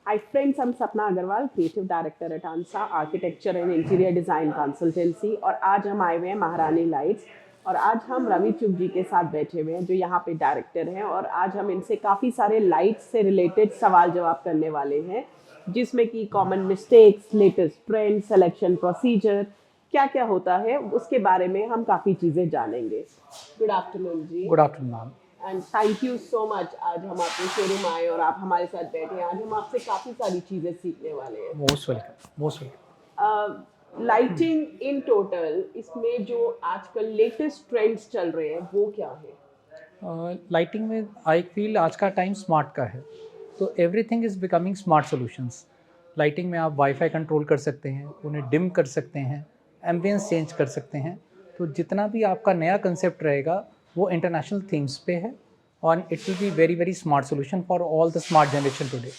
Hi friends, I'm Sapna Agarwal, creative director at Aansa architecture and interior design consultancy. और आज हम आए हुए हैं महारानी लाइट्स। और आज हम रवि चुग जी के साथ बैठे हुए हैं जो यहाँ पे डायरेक्टर हैं, और आज हम इनसे काफ़ी सारे लाइट्स से रिलेटेड सवाल जवाब करने वाले हैं, जिसमें कि common mistakes, latest trend, selection procedure, क्या क्या होता है उसके बारे में हम काफ़ी चीज़ें जानेंगे। गुड आफ्टरनून जी। Good afternoon ma'am. And thank you so much, आज हम आपके शोरूम आए और आप हमारे साथ बैठे हैं। आज हम आपसे काफ़ी सारी चीज़ें सीखने वाले हैं। Most welcome, most welcome. Lighting in total, इसमें जो आजकल लेटेस्ट ट्रेंड्स चल रहे हैं वो क्या है? लाइटिंग में आई फील आज का टाइम स्मार्ट का है, तो everything is becoming smart solutions. Lighting में आप वाईफाई कंट्रोल कर सकते हैं, उन्हें डिम कर सकते हैं, एम्बियंस चेंज कर सकते हैं। तो जितना भी आपका नया कंसेप्ट रहेगा वो इंटरनेशनल थीम्स पे है, और it will be very very smart solution for all the smart generation today.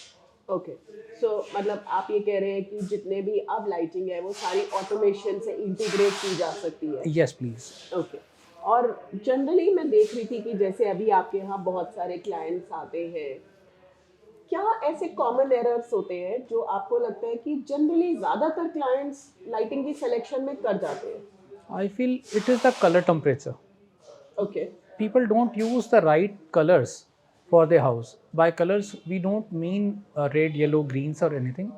Okay, so मतलब आप ये कह रहे हैं कि जितने भी अब लाइटिंग है वो सारी ऑटोमेशन से इंटीग्रेट की जा सकती है। Yes please. ओके। और जनरली मैं देख रही थी कि जैसे अभी आपके यहाँ बहुत सारे क्लाइंट्स आते हैं, क्या ऐसे कॉमन एरर्स होते हैं जो आपको लगता है कि जनरली ज़्यादातर क्लाइंट्स लाइटिंग की सिलेक्शन में कर जाते हैं? I feel it is the colour temperature. Okay. People don't use the right colors for their house. By colors, we don't mean red, yellow, greens, or anything.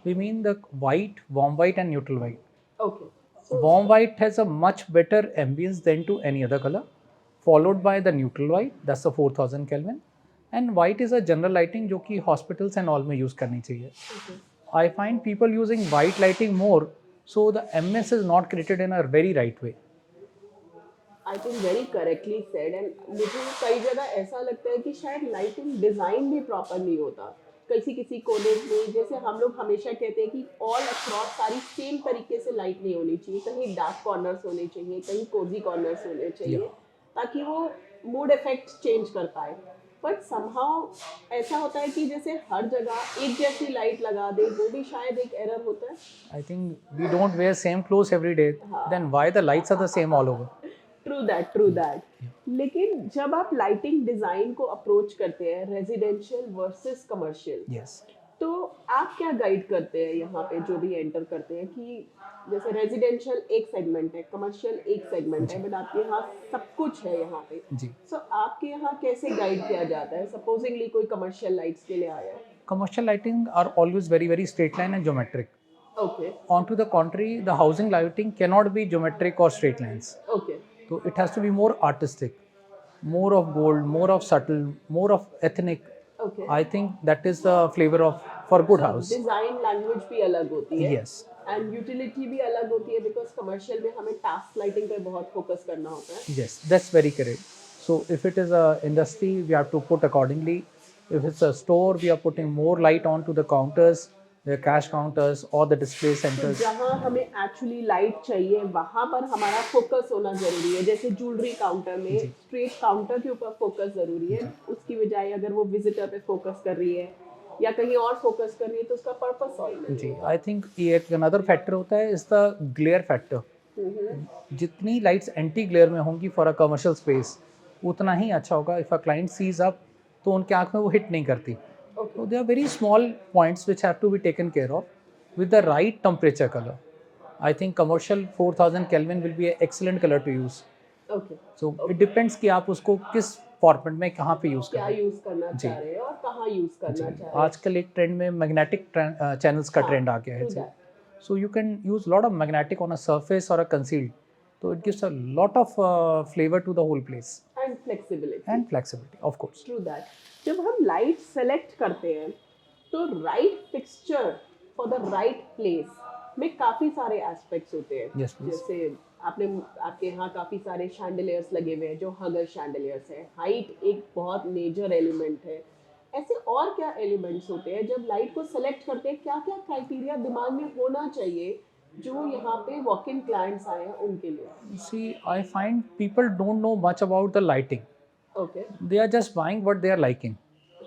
We mean the white, warm white, and neutral white. Okay. So Warm white has a much better ambience than to any other color, followed by the neutral white, that's the 4000 Kelvin. And white is a general lighting जो कि hospitals and all में use करनी चाहिए. I find people using white lighting more, so the ambience is not created in a very right way. I think very correctly said. And मुझे कई जगह ऐसा लगता है कि शायद लाइटिंग डिज़ाइन भी प्रॉपर नहीं होता। किसी किसी कॉलेज में जैसे हम लोग हमेशा कहते हैं कि ऑल अक्रॉस सारी सेम तरीके से लाइट नहीं होनी चाहिए, कहीं डार्क कॉर्नर्स होने चाहिए, कहीं कोजी कॉर्नर्स होने चाहिए, Yeah. ताकि वो मूड इफेक्ट चेंज कर पाए। बट समहाउ ऐसा होता है कि जैसे हर जगह एक जैसी लाइट लगा दे, वो भी शायद एक एरर होता है। I think we don't wear same clothes every day. Then why the lights are the same all over? True that, true that. लेकिन जब आप लाइटिंग डिजाइन को अप्रोच करते हैं रेजिडेंशियल वर्सेस कमर्शियल, Yes. तो आप क्या गाइड करते हैं यहाँ पे जो भी एंटर करते हैं कि जैसे रेजिडेंशियल एक सेगमेंट है, कमर्शियल एक सेगमेंट है, बट आपके यहाँ सब कुछ है यहाँ पे। जी। सो आपके यहाँ कैसे गाइड किया जाता है? सपोजिंगली कोई कमर्शियल लाइट्स के लिए आया है। Commercial lighting are always very very straight line and geometric. Okay. On to the contrary, the housing lighting cannot be geometric or straight lines. Okay. So it has to be more artistic, more of gold, more of subtle, more of ethnic. Okay. I think that is the flavor of for good house. Design language भी अलग होती है Yes. And utility भी अलग होती है, because commercial में हमें टास्क लाइटिंग पे बहुत फोकस करना होता है। Yes, that's very correct. So if it is a industry, we have to put accordingly. If it's a store, we are putting more light onto the counters, the cash counters or the display तो centers. जहाँ हमें actually light चाहिए वहाँ पर हमारा focus होना जरूरी है। जैसे ज्वेलरी काउंटर में स्ट्रेट काउंटर के ऊपर फोकस जरूरी है, उसकी बजाय अगर वो विजिटर पे फोकस कर रही है या कहीं और फोकस कर रही है तो उसका पर्पस सॉल्व नहीं जी, होगा। आई थिंक ये एक अनदर फैक्टर होता है इज द ग्लेयर फैक्टर। जितनी लाइट्स एंटी ग्लेयर में होंगी फॉर अ कमर्शियल स्पेस, उतना ही अच्छा होगा। If a client sees up, तो उनके आँख में वो हिट नहीं करती। So there are very small points which have to be taken care of with the right temperature color. I think commercial 4000 Kelvin will be an excellent color to use. Okay. So it depends कि आप उसको किस format में कहाँ पे use क्या करें। Use करना जी। चाह रहे हैं और कहाँ यूज करना जी, चाह रहे हैं। आजकल एक ट्रेंड में मैग्नेटिक चैनल्स का हाँ, ट्रेंड आ गया है true जी। that. So you can use lot of magnetic on a surface और अ कंसील्ड, तो it gives a lot of flavour to the whole place and flexibility. And flexibility of course. True that. जब हम light select करते हैं तो right fixture for the right place में काफ़ी सारे एस्पेक्ट्स होते हैं। Yes, please. जैसे आपने आपके यहाँ काफ़ी सारे शैंडलियर्स लगे हुए हैं जो हगर शैंडलियर्स है, हाइट एक बहुत मेजर एलिमेंट है। ऐसे और क्या एलिमेंट्स होते हैं जब लाइट को सेलेक्ट करते हैं? क्या क्या क्राइटेरिया दिमाग में होना चाहिए जो यहाँ पे वॉक इन क्लाइंट्स आए हैं उनके लिए? See, I find people don't know much about the lighting. Okay. They are just buying what they are liking.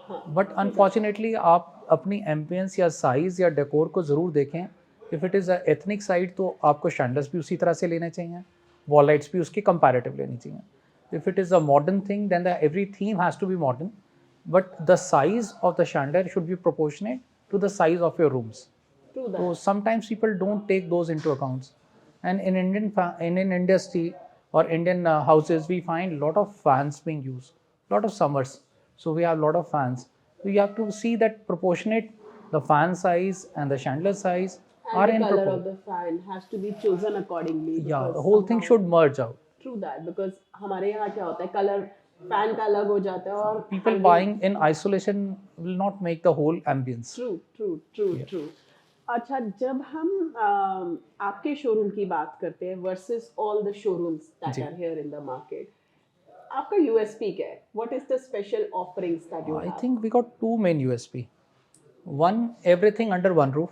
हाँ। बट अनफॉर्चुनेटली आप अपनी एम्बियंस या साइज़ या डेकोर को ज़रूर देखें। If it is a ethnic side, तो आपको शैंडल्स भी उसी तरह से लेने चाहिए, वॉल लाइट्स भी उसकी कंपैरेटिव लेनी चाहिए। If it is a modern thing, then the every theme has to be modern, but the size of the chandelier should be proportionate to the size of your rooms. True So that. sometimes people don't take those into accounts. And in Indian industry or Indian houses, we find a lot of fans being used, lot of summers. So we have a lot of fans. So you have to see that proportionate the fan size and the chandelier size are And the in color proportion. of the fan has to be chosen accordingly Yeah, because the whole thing somehow should merge out. true that because हमारे यहाँ क्या होता है colour fan का अलग हो जाता है और People buying in isolation will not make the whole ambience. True true true true अच्छा जब हम आपके शोरूम की बात करते हैं versus all the showrooms that जी। Are here in the market आपका यूएसपी क्या है what is the special offerings that you I have think we got two main USP. One, everything under one roof.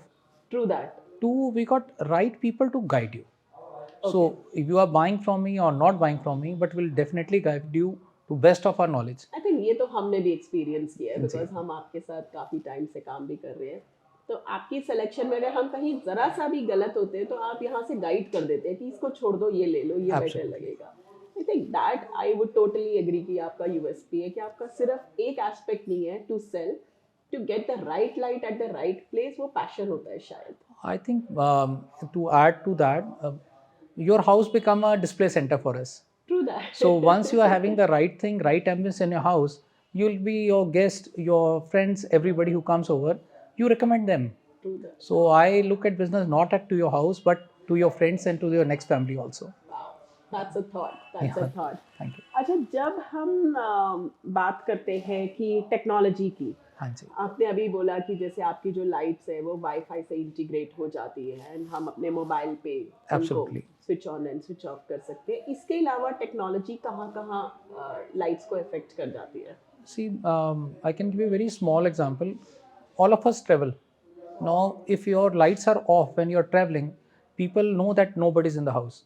True that Two, we got right people to guide you. So if you are buying from me or not buying from me, but we'll definitely guide you to best of our knowledge. I think ये तो हमने भी experience किया है because हम आपके साथ काफ़ी टाइम से काम भी कर रहे हैं तो आपकी सिलेक्शन में अगर हम कहीं ज़रा सा भी गलत होते हैं तो आप यहाँ से गाइड कर देते हैं कि इसको छोड़ दो ये ले लो ये बेटर Absolutely. लगेगा I think that I would totally agree कि आपका यूएसपी है कि आपका सिर्फ एक एस्पेक्ट नहीं है to sell to get the right light at the right place वो पैशन होता है शायद I think to add to that, your house become a display center for us. True that So once you are having the right thing, right ambience in your house, you'll be your guest, your friends, everybody who comes over, you recommend them. True that So I look at business not at to your house, but to your friends and to your next family also. That's a thought that's a Yeah. Thought Thank you. अच्छा जब हम बात करते हैं कि technology की हाँ जी. आपने अभी बोला कि जैसे आपकी जो लाइट्स है वो वाईफाई से इंटीग्रेट हो जाती है एंड हम अपने मोबाइल पे उनको Absolutely. Switch on and switch off कर सकते हैं इसके अलावा टेक्नोलॉजी कहाँ कहाँ लाइट्स को इफेक्ट कर जाती है See, I can give you a very small example. All of us travel. Now, if your lights are off when you're traveling, people know that nobody's in the house.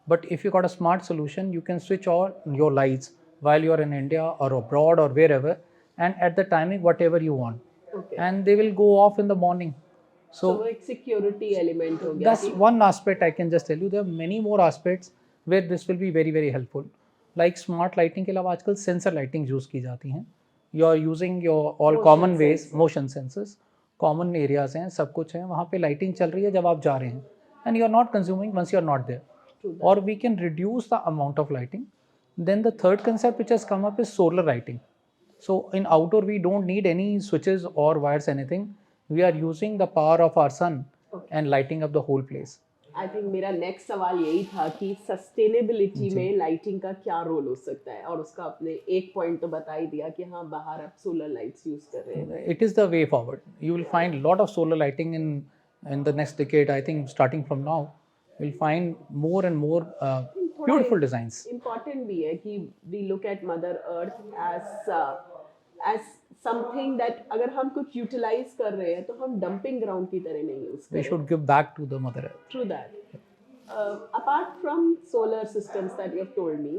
But if you got a smart solution, you can switch on your lights while you're in India or abroad or wherever, and at the timing whatever you want, okay and they will go off in the morning. तो So वो एक security element हो गया that's one aspect I can just tell you. There are many more aspects where this will be very very helpful. Like smart lighting के अलावा आजकल sensor lighting use की जाती हैं. You are using your all Motion common ways, sensor. motion sensors, common areas हैं, सब कुछ है. वहाँ पे लाइटिंग चल रही है जब आप जा रहे हैं, and you are not consuming once you are not there. True that. Or we can reduce the amount of lighting. Then the third concept which has come up is solar lighting. So in outdoor we don't need any switches or wires anything. We are using the power of our sun and lighting up the whole place. I think मेरा next सवाल यही था कि sustainability में lighting का क्या role हो सकता है और उसका आपने एक पॉइंट तो बता ही दिया कि हाँ बाहर आप सोलर लाइट्स यूज कर रहे हैं It is the way forward. You will find a lot of solar lighting in the next decade. I think starting from now, you'll find more and more beautiful designs. Important भी है कि we look at mother earth as something that अगर हम कुछ utilise कर रहे हैं तो हम डंपिंग ग्राउंड की तरह नहीं यूज We करें should give back to the mother earth. True that. Apart from solar systems that you have told me,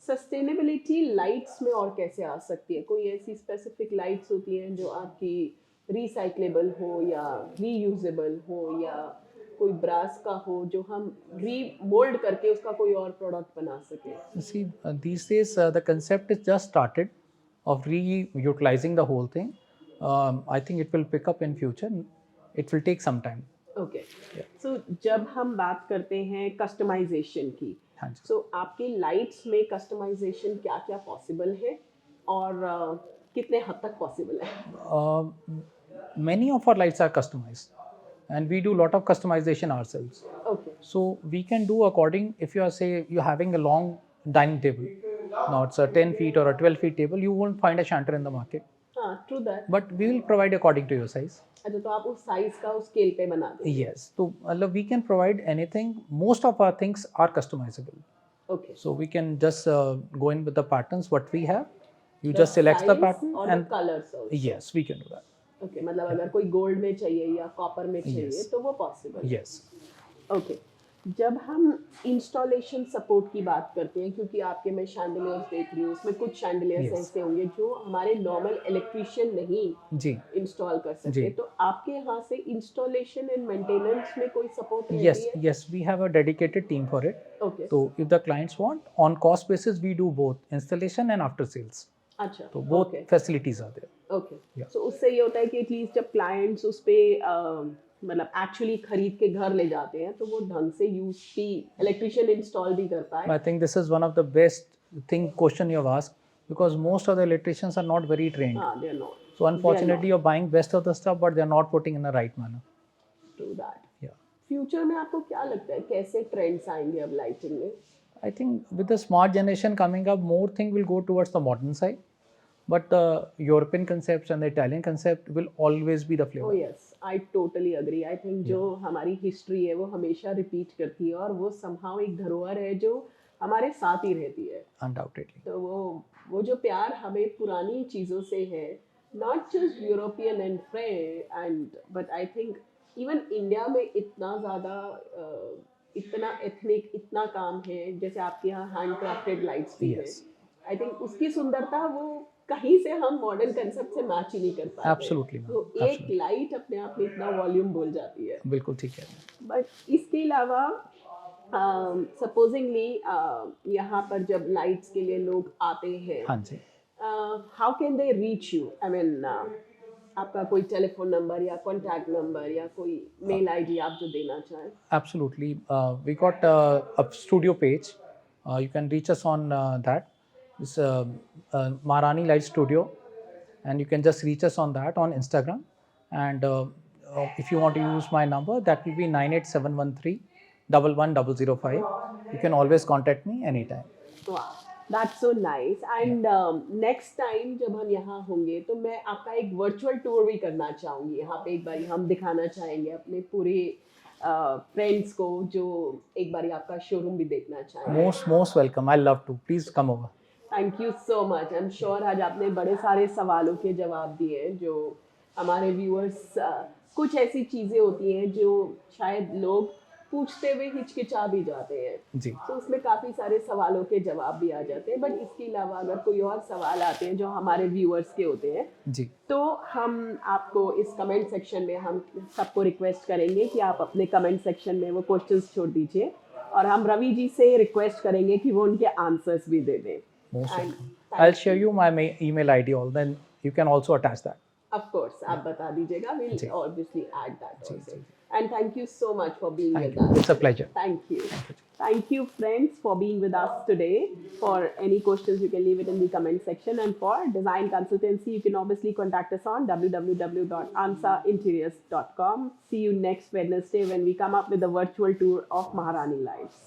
sustainability lights में और कैसे आ सकती है कोई ऐसी specific lights होती हैं जो आपकी recyclable हो या reusable हो या कोई ब्रास का हो जो हम रीमोल्ड करके उसका कोई और प्रोडक्ट बना सके You see, these days the concept is just started of reutilizing the whole thing. I think it will pick up in future. It will take some time. Okay so जब हम बात करते हैं कस्टमाइजेशन की हाँ जी. सो आपकी लाइट्स में customization क्या क्या पॉसिबल है और कितने हद तक पॉसिबल है Many of our lights are customized, and we do a lot of customization ourselves. Okay So we can do according, if you are say you're having a long dining table, now it's a 10 feet or a 12 feet table, you won't find a shanter in the market, हाँ true that but we will provide according to your size. अच्छा तो आप उस size का उस scale पे बना दें Yes, so we can provide anything. Most of our things are customizable. Okay So we can just go in with the patterns what we have. You just select the pattern और and colours yes, we can do that. Okay मतलब अगर कोई gold में चाहिए या copper में चाहिए Yes. तो वो पॉसिबल Yes. ओके जब हम इंस्टॉलेशन सपोर्ट की बात करते हैं क्योंकि आपके मैं शैंडलियर्स देख रही हूँ उसमें कुछ शैंडलियर्स Yes. ऐसे होंगे जो हमारे नॉर्मल इलेक्ट्रिशियन नहीं जी. इंस्टॉल कर सकते जी. तो आपके यहाँ से इंस्टॉलेशन एंड मेंटेनेंस में कोई सपोर्ट रहती Yes, है yes, we have a dedicated team for it. Okay So if the clients want, on cost basis, we do both installation and after sales. अच्छा, तो वो okay. फैसिलिटीज आते हैं. Okay Yeah. सो उससे ये होता है कि एटलीस्ट जब क्लाइंट्स उस पे मतलब एक्चुअली खरीद के घर ले जाते हैं तो वो ढंग से यूज भी इलेक्ट्रिशियन इंस्टॉल भी कर पाए. I think this is one of the best thing question you have asked, because most of the electricians are not very trained. हाँ, they are not. So unfortunately, you're buying best of the stuff, but they're not putting in the right manner. True that. Yeah. Future में आपको क्या लगता है कैसे trends आएंगे अब lighting में? I think with the smart generation coming up, more thing will go towards the modern side, but the European concepts and the Italian concept will always be the Oh flavor. yes, I totally agree. I think जो हमारी history है वो हमेशा repeat करती है और वो somehow एक धरोहर है जो हमारे साथ ही रहती है. Undoubtedly. तो वो जो प्यार हमें पुरानी चीज़ों से है, not just European and French and but I think even India में इतना ज़्यादा इतना एथनिक इतना काम है जैसे आपके यहाँ हैंड क्राफ्टेड लाइट्स भी Yes. है. आई थिंक उसकी सुंदरता वो कहीं से हम मॉडर्न कंसेप्ट से मैच ही नहीं कर पाते. Absolutely, ma'am. तो एक Absolutely. लाइट अपने आप में इतना वॉल्यूम बोल जाती है. बिल्कुल ठीक है. बट इसके अलावा सपोजिंगली यहाँ पर जब लाइट्स के लिए लोग आते हैं, हाँ जी. How can they reach you? I mean आपका कोई टेलीफोन नंबर या कॉन्टैक्ट नंबर या कोई मेल आईडी आप जो देना चाहें? Absolutely. We got a studio page. You can reach us on that. It's Maharani Light Studio, and you can just reach us on that on Instagram. And if you want to use my number, that will be 98713 11005. You can always contact me anytime. वाह, that's so nice. And next time जब हम यहाँ होंगे तो मैं आपका एक virtual tour भी करना चाहूँगी. यहाँ पे एक बारी हम दिखाना चाहेंगे अपने पूरे फ्रेंड्स को जो एक बारी आपका शोरूम भी देखना चाहेंगे. Most welcome. I love to. Please come over. Thank you so much. I am sure आज आपने बड़े सारे सवालों के जवाब दिए जो हमारे व्यूअर्स कुछ ऐसी चीज़ें होती हैं जो शायद लोग पूछते हुए हिचकिचा भी जाते हैं. जी. तो उसमें काफ़ी सारे सवालों के जवाब भी आ जाते हैं. बट इसके अलावा अगर कोई और सवाल आते हैं जो हमारे व्यूअर्स के होते हैं जी. तो हम आपको इस कमेंट सेक्शन में हम सबको रिक्वेस्ट करेंगे कि आप अपने कमेंट सेक्शन में वो क्वेश्चंस छोड़ दीजिए और हम रवि जी से रिक्वेस्ट करेंगे कि वो उनके आंसर्स भी दे दें. Most And welcome. I'll share you my email ID. All then you can also attach that. Of course, आप बता दीजिएगा. We'll ji. obviously add that ji, also. Ji. And thank you so much for being Thank with you. us. It's a pleasure. Thank you. Thank you, friends, for being with us today. For any questions, you can leave it in the comment section. And for design consultancy, you can obviously contact us on www.ansainteriors.com. See you next Wednesday when we come up with a virtual tour of Maharani Lights.